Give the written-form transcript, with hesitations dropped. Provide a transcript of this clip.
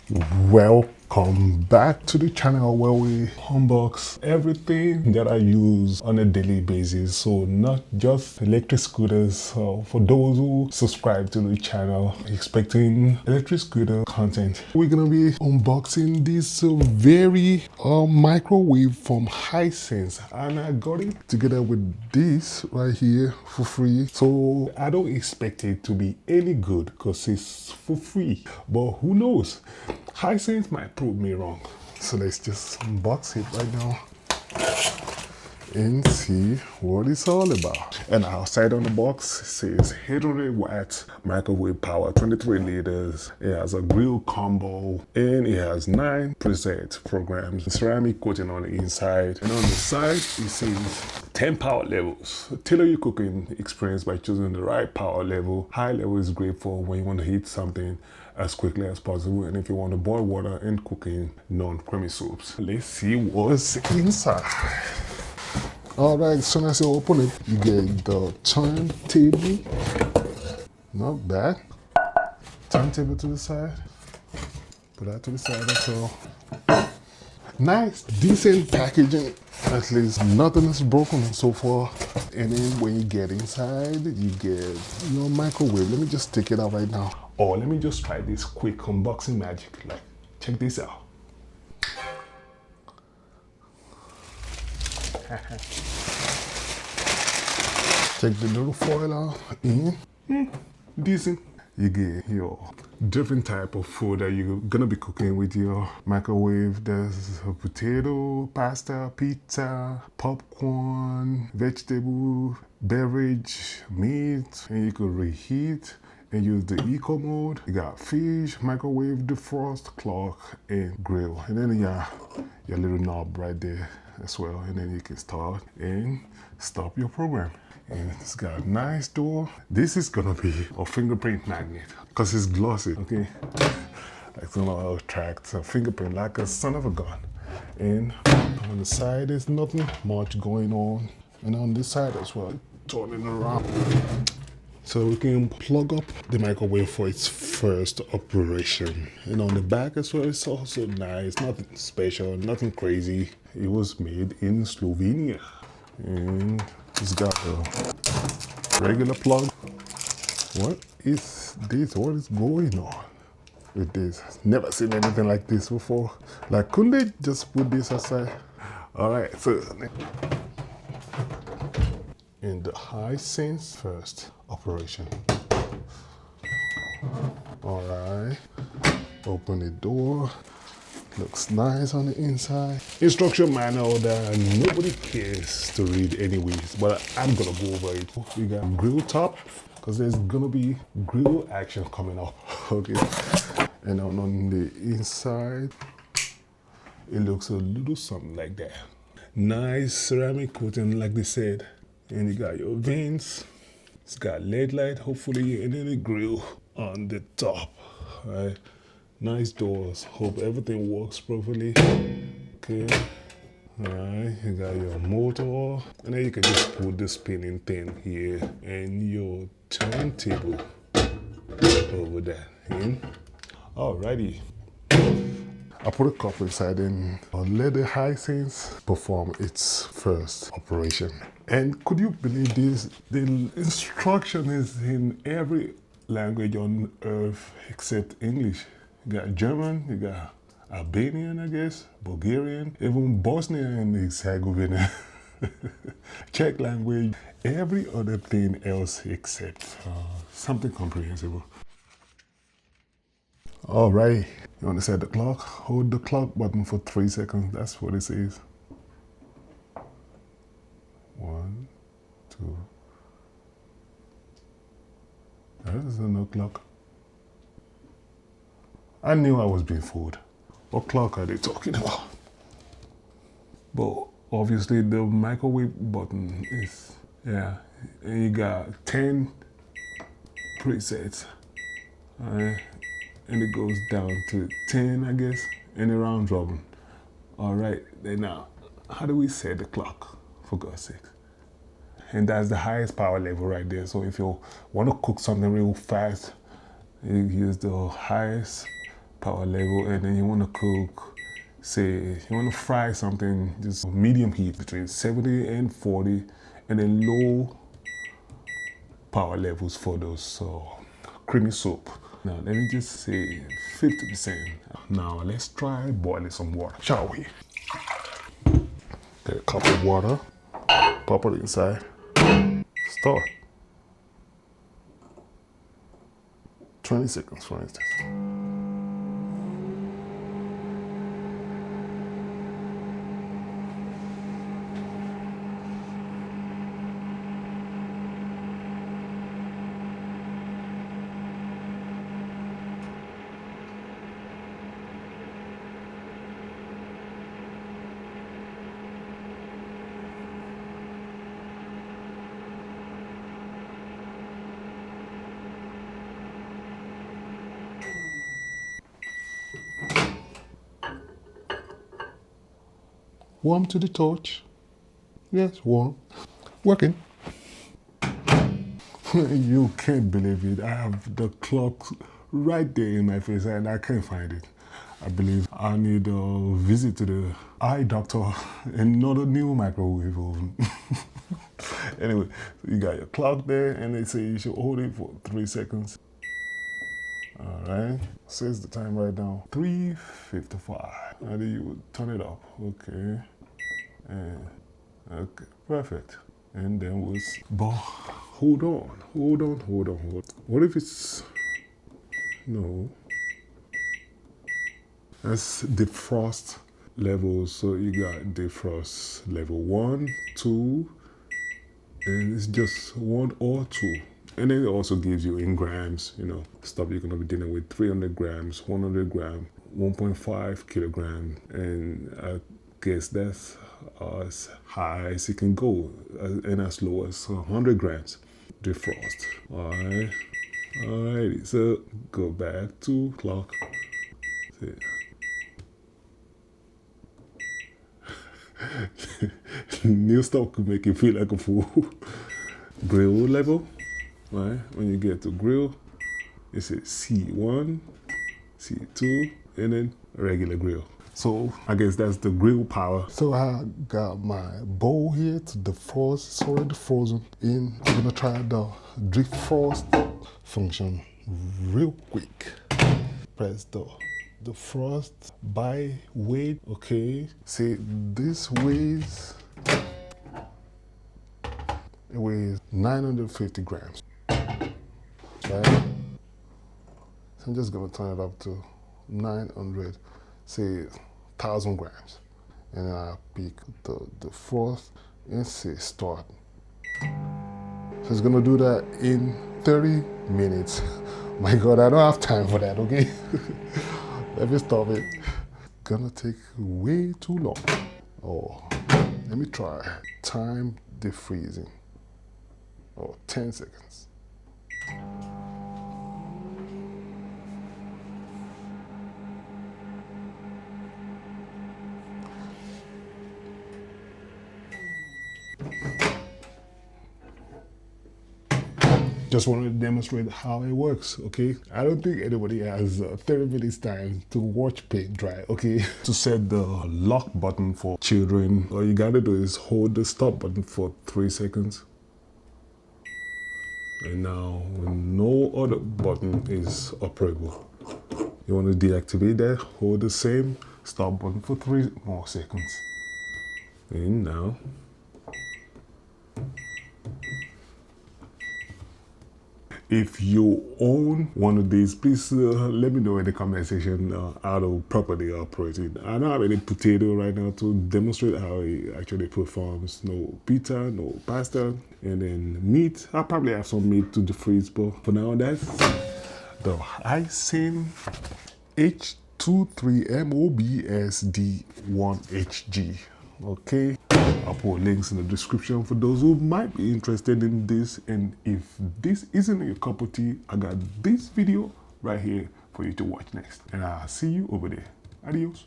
Welcome back to the channel where we unbox everything that I use on a daily basis. So not just electric scooters. So for those who subscribe to the channel expecting electric scooter content, we're gonna be unboxing this very microwave from Hisense, and I got it together with this right here for free. So I don't expect it to be any good because it's for free, but who knows? Hisense might prove me wrong. So let's just unbox it right now and see what it's all about. And outside on the box it says 800 watts microwave power, 23 liters. It has a grill combo and it has 9 preset programs, ceramic coating on the inside, and on the side it says 10 power levels. Tailor your cooking experience by choosing the right power level. High level is great for when you want to heat something as quickly as possible, and if you want to boil water and cooking non-creamy soups. Let's see what's inside. All right, as soon as you open it, you get the turntable. Not bad. Turntable to the side. Put that to the side as well. Nice, decent packaging. At least nothing is broken so far. And then when you get inside, you get your microwave. Let me just take it out right now. Or let me just try this quick unboxing magic. Like, check this out. Take the little foil out. Decent. You get your different type of food that you're gonna be cooking with your microwave. There's a potato, pasta, pizza, popcorn, vegetable, beverage, meat, and you could reheat and use the eco mode. You got fish, microwave, defrost, clock, and grill. And then you got your little knob right there as well. And then you can start and stop your program. And it's got a nice door. This is gonna be a fingerprint magnet because it's glossy, okay? It's gonna attract a fingerprint like a son of a gun. And on the side, there's nothing much going on. And on this side as well, turn it around. So we can plug up the microwave for its first operation. And on the back as well, it's also nice, nothing special, nothing crazy. It was made in Slovenia. And it's got a regular plug. What is this? What is going on with this? Never seen anything like this before. Like, couldn't they just put this aside? All right, so in the Hisense first operation. All right, open the door. Looks nice on the inside. Instruction manual that nobody cares to read anyways, but I'm gonna go over it. We got grill top, because there's gonna be grill action coming up, okay? And on the inside, it looks a little something like that. Nice ceramic coating, like they said. And you got your vents. It's got LED light, hopefully, and then a grill on the top, all right? Nice doors. Hope everything works properly. Okay. Alright, you got your motor. And then you can just put the spinning thing here and your turntable over there. Alrighty. I put a cup inside and I'll let the Hisense perform its first operation. And could you believe this? The instruction is in every language on earth except English. You got German, you got Albanian, I guess, Bulgarian, even Bosnian and Herzegovina, Czech language, every other thing else except something comprehensible. All right, you want to set the clock? Hold the clock button for 3 seconds. That's what it says. 1, 2. There is no clock. I knew I was being fooled. What clock are they talking about? But obviously the microwave button is, yeah, and you got 10 presets. Alright, and it goes down to 10, I guess, in a round robin. Alright, then now, how do we set the clock, for God's sake? And that's the highest power level right there. So if you want to cook something real fast, you use the highest power level, and then you want to cook, say you want to fry something, just medium heat between 70 and 40, and then low power levels for those creamy soup. Now let me just say 50%. Now let's try boiling some water, shall we? Get a cup of water, pop it inside, start. 20 seconds, for instance. Warm to the touch. Yes, warm. Working. You can't believe it. I have the clock right there in my face and I can't find it. I believe I need a visit to the eye doctor and not a new microwave oven. Anyway, you got your clock there and they say you should hold it for 3 seconds. All right, says the time right now, 3:55. And then you would turn it up, okay. And, okay, perfect. And then we'll, but hold on. What if it's, no. That's defrost levels. So you got defrost level 1, 2, and it's just 1 or 2. And then it also gives you in grams, you know, stuff you're gonna be dealing with: 300 grams, 100 grams, 1.5 kilogram. And I guess that's as high as it can go and as low as 100 grams defrost. Alrighty, so go back to clock. New stuff could make you feel like a fool. Grill level. Right, when you get to grill, it says C1, C2, and then regular grill. So I guess that's the grill power. So I got my bowl here to defrost. It's already frozen in. I'm gonna try the defrost function real quick. Press the defrost by weight. Okay, see this weighs, it weighs 950 grams. Right? So I'm just gonna turn it up to 900, say 1,000 grams. And then I'll pick the frost and say start. So it's gonna do that in 30 minutes. My God, I don't have time for that, okay? Let me stop it. Gonna take way too long. Oh, let me try. Time defreezing. Oh, 10 seconds. Just wanted to demonstrate how it works, okay? I don't think anybody has 30 minutes time to watch paint dry, okay? To set the lock button for children, all you gotta do is hold the stop button for 3 seconds. And now no other button is operable. You want to deactivate that, hold the same stop button for 3 more seconds. And now, if you own one of these, please let me know in the comment section how to properly operate it. I don't have any potato right now to demonstrate how it actually performs. No pizza, no pasta, and then meat. I'll probably have some meat to defreeze, but for now that's the Hisense H23MOBSD1HG. Okay, I'll put links in the description for those who might be interested in this. And if this isn't your cup of tea, I got this video right here for you to watch next. And I'll see you over there. Adios.